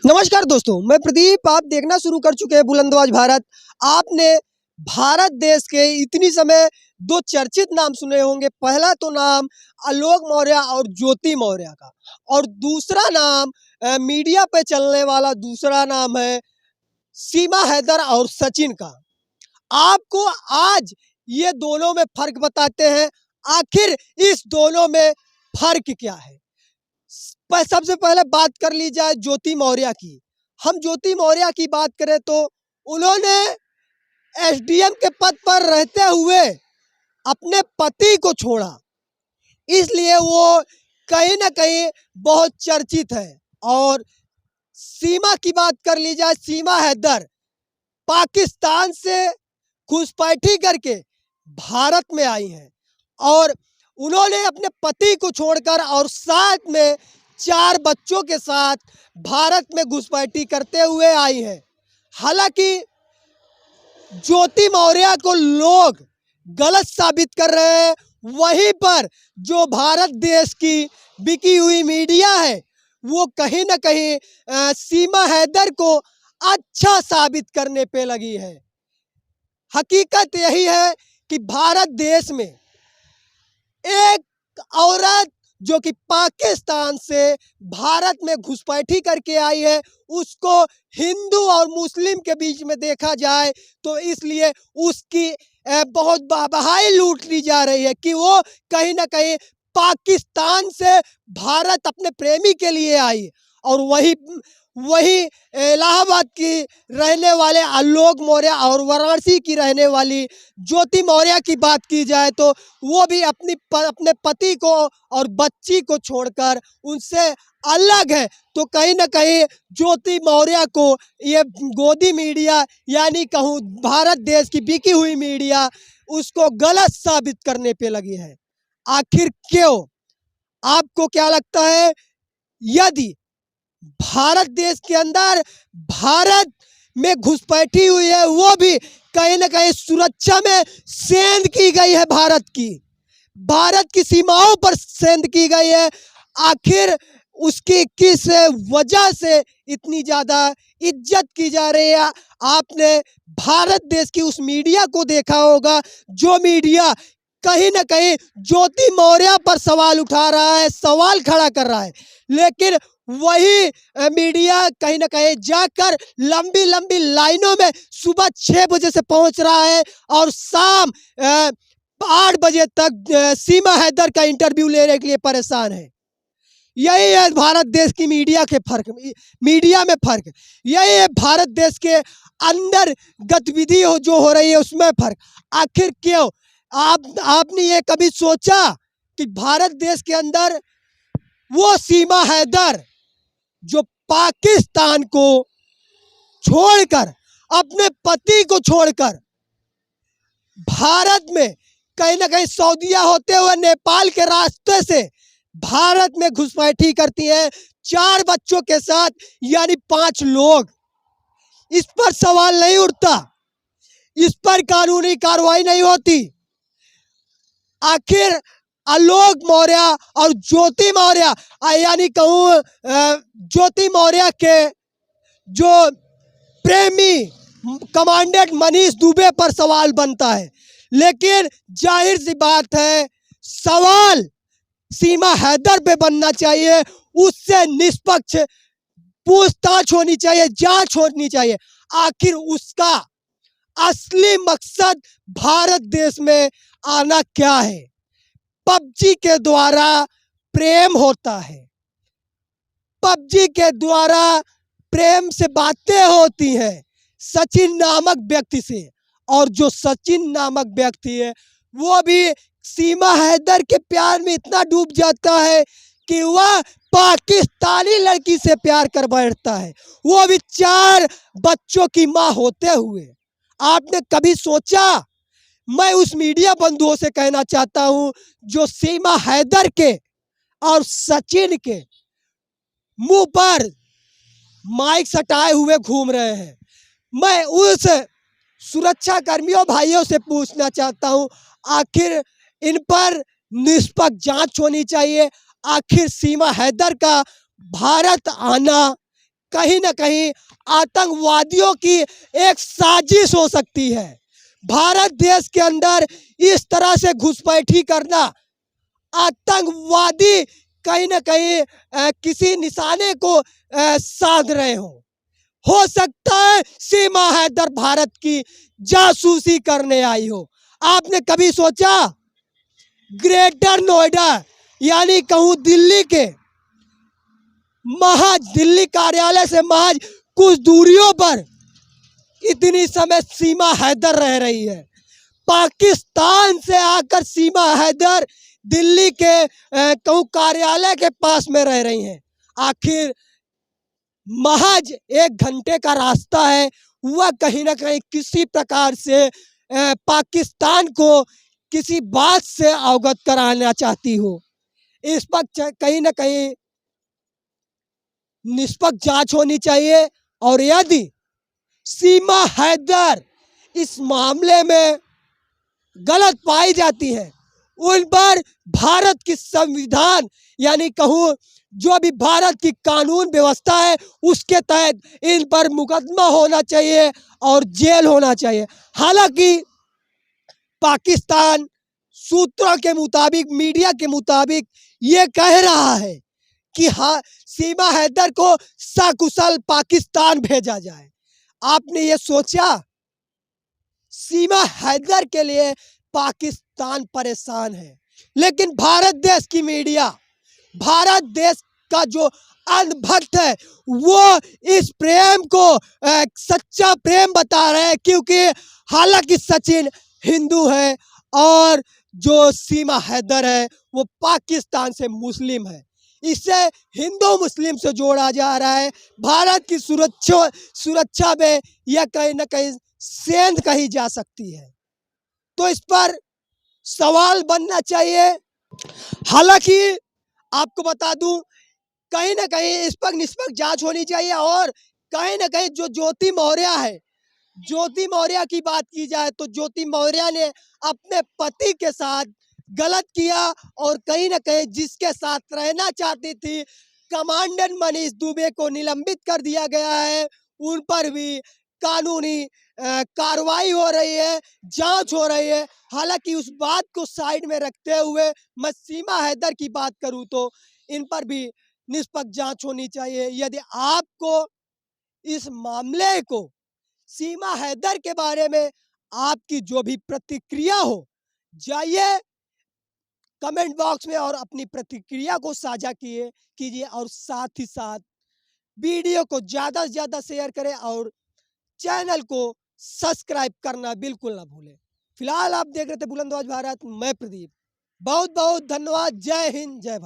नमस्कार दोस्तों, मैं प्रदीप। आप देखना शुरू कर चुके हैं बुलंदबाज भारत। आपने भारत देश के इतनी समय दो चर्चित नाम सुने होंगे। पहला तो नाम आलोक मौर्य और ज्योति मौर्य का, और दूसरा नाम मीडिया पे चलने वाला दूसरा नाम है सीमा हैदर और सचिन का। आपको आज ये दोनों में फर्क बताते हैं। आखिर इस दोनों में फर्क क्या है? सबसे पहले बात कर ली जाए ज्योति मौर्य की। हम ज्योति मौर्य की बात करें तो उन्होंने एसडीएम के पद पर रहते हुए अपने पति को छोड़ा, इसलिए वो कहीं ना कहीं बहुत चर्चित है। और सीमा की बात कर ली जाए, सीमा हैदर पाकिस्तान से घुसपैठी करके भारत में आई हैं और उन्होंने अपने पति को छोड़कर और साथ में 4 बच्चों के साथ भारत में घुसपैठी करते हुए आई हैं। हालांकि ज्योति मौर्य को लोग गलत साबित कर रहे हैं, वहीं पर जो भारत देश की बिकी हुई मीडिया है वो कहीं ना कहीं सीमा हैदर को अच्छा साबित करने पे लगी है। हकीकत यही है कि भारत देश में एक औरत जो कि पाकिस्तान से भारत में घुसपैठी करके आई है, उसको हिंदू और मुस्लिम के बीच में देखा जाए तो इसलिए उसकी बहुत वाहवाही लूट ली जा रही है कि वो कहीं ना कहीं पाकिस्तान से भारत अपने प्रेमी के लिए आई। और वही वही इलाहाबाद की रहने वाले आलोक मौर्य और वाराणसी की रहने वाली ज्योति मौर्य की बात की जाए तो वो भी अपने पति को और बच्ची को छोड़कर उनसे अलग है। तो कहीं ना कहीं ज्योति मौर्य को ये गोदी मीडिया, यानी कहूँ भारत देश की बिकी हुई मीडिया, उसको गलत साबित करने पे लगी है। आखिर क्यों? आपको क्या लगता है? यदि भारत देश के अंदर भारत में घुसपैठी हुई है, वो भी कहीं ना कहीं सुरक्षा में सेंध की गई है, भारत की सीमाओं पर सेंध की गई है। आखिर उसकी किस वजह से इतनी ज्यादा इज्जत की जा रही है? आपने भारत देश की उस मीडिया को देखा होगा जो मीडिया कहीं ना कहीं ज्योति मौर्य पर सवाल उठा रहा है, सवाल खड़ा कर रहा है, लेकिन वही मीडिया कहीं ना कहीं जाकर लंबी लंबी लाइनों में सुबह 6 बजे से पहुंच रहा है और शाम 8 बजे तक सीमा हैदर का इंटरव्यू लेने के लिए परेशान है। यही है भारत देश की मीडिया में फर्क। यही है भारत देश के अंदर गतिविधि जो हो रही है उसमें फर्क। आखिर क्यों? आपने ये कभी सोचा कि भारत देश के अंदर वो सीमा हैदर जो पाकिस्तान को छोड़कर, अपने पति को छोड़कर भारत में कहीं ना कहीं सऊदीया होते हुए नेपाल के रास्ते से भारत में घुसपैठी करती है 4 बच्चों के साथ, यानी 5 लोग। इस पर सवाल नहीं उठता, इस पर कानूनी कार्रवाई नहीं होती। आखिर आलोक मौर्य और ज्योति मौर्य, यानी कहूँ ज्योति मौर्य के जो प्रेमी कमांडेंट मनीष दुबे पर सवाल बनता है, लेकिन जाहिर सी बात है सवाल सीमा हैदर पे बनना चाहिए। उससे निष्पक्ष पूछताछ होनी चाहिए, जांच होनी चाहिए। आखिर उसका असली मकसद भारत देश में आना क्या है? पबजी के द्वारा प्रेम होता है, पबजी के द्वारा प्रेम से बातें होती हैं सचिन नामक व्यक्ति से, और जो सचिन नामक व्यक्ति है वो भी सीमा हैदर के प्यार में इतना डूब जाता है कि वह पाकिस्तानी लड़की से प्यार कर बैठता है, वो भी 4 बच्चों की मां होते हुए। आपने कभी सोचा? मैं उस मीडिया बंधुओं से कहना चाहता हूं जो सीमा हैदर के और सचिन के मुंह पर माइक सटाए हुए घूम रहे हैं, मैं उस सुरक्षा कर्मियों भाइयों से पूछना चाहता हूं, आखिर इन पर निष्पक्ष जांच होनी चाहिए। आखिर सीमा हैदर का भारत आना कहीं ना कहीं आतंकवादियों की एक साजिश हो सकती है। भारत देश के अंदर इस तरह से घुसपैठी करना, आतंकवादी कहीं ना कहीं किसी निशाने को साध रहे हो सकता है सीमा हैदर भारत की जासूसी करने आई हो। आपने कभी सोचा ग्रेटर नोएडा यानी कहूं दिल्ली के महज दिल्ली कार्यालय से महज कुछ दूरियों पर इतनी समय सीमा हैदर रह रही है। पाकिस्तान से आकर सीमा हैदर दिल्ली के कहूं कार्यालय के पास में रह रही हैं। आखिर महज 1 घंटे का रास्ता है, वह कहीं ना कहीं किसी प्रकार से पाकिस्तान को किसी बात से अवगत कराना चाहती हो। इस पर कहीं ना कहीं निष्पक्ष जांच होनी चाहिए और यदि सीमा हैदर इस मामले में गलत पाई जाती है, उन पर भारत की संविधान यानी कहूं जो भी भारत की कानून व्यवस्था है उसके तहत इन पर मुकदमा होना चाहिए और जेल होना चाहिए। हालांकि पाकिस्तान सूत्रों के मुताबिक, मीडिया के मुताबिक ये कह रहा है कि हाँ, सीमा हैदर को सकुशल पाकिस्तान भेजा जाए। आपने ये सोचा सीमा हैदर के लिए पाकिस्तान परेशान है, लेकिन भारत देश की मीडिया, भारत देश का जो अंधभक्त है वो इस प्रेम को सच्चा प्रेम बता रहे हैं, क्योंकि हालांकि सचिन हिंदू है और जो सीमा हैदर है वो पाकिस्तान से मुस्लिम है। इसे हिंदू मुस्लिम से जोड़ा जा रहा है। भारत की सुरक्षा में यह कहीं ना कहीं सेंध कही जा सकती है, तो इस पर सवाल बनना चाहिए। हालांकि आपको बता दूं कहीं ना कहीं इस पर निष्पक्ष जांच होनी चाहिए और कहीं ना कहीं जो ज्योति मौर्य है, ज्योति मौर्य की बात की जाए तो ज्योति मौर्य ने अपने पति के साथ गलत किया और कहीं ना कहीं जिसके साथ रहना चाहती थी कमांडेंट मनीष दुबे को निलंबित कर दिया गया है। उन पर भी कानूनी कार्रवाई हो रही है, जांच हो रही है। हालांकि उस बात को साइड में रखते हुए मैं सीमा हैदर की बात करूं तो इन पर भी निष्पक्ष जांच होनी चाहिए। यदि आपको इस मामले को, सीमा हैदर के बारे में आपकी जो भी प्रतिक्रिया हो, जाइए कमेंट बॉक्स में और अपनी प्रतिक्रिया को साझा कीजिए और साथ ही साथ वीडियो को ज़्यादा से ज़्यादा शेयर करें और चैनल को सब्सक्राइब करना बिल्कुल ना भूलें। फिलहाल आप देख रहे थे बुलंदबाज भारत, मैं प्रदीप। बहुत बहुत धन्यवाद। जय हिंद, जय भारत।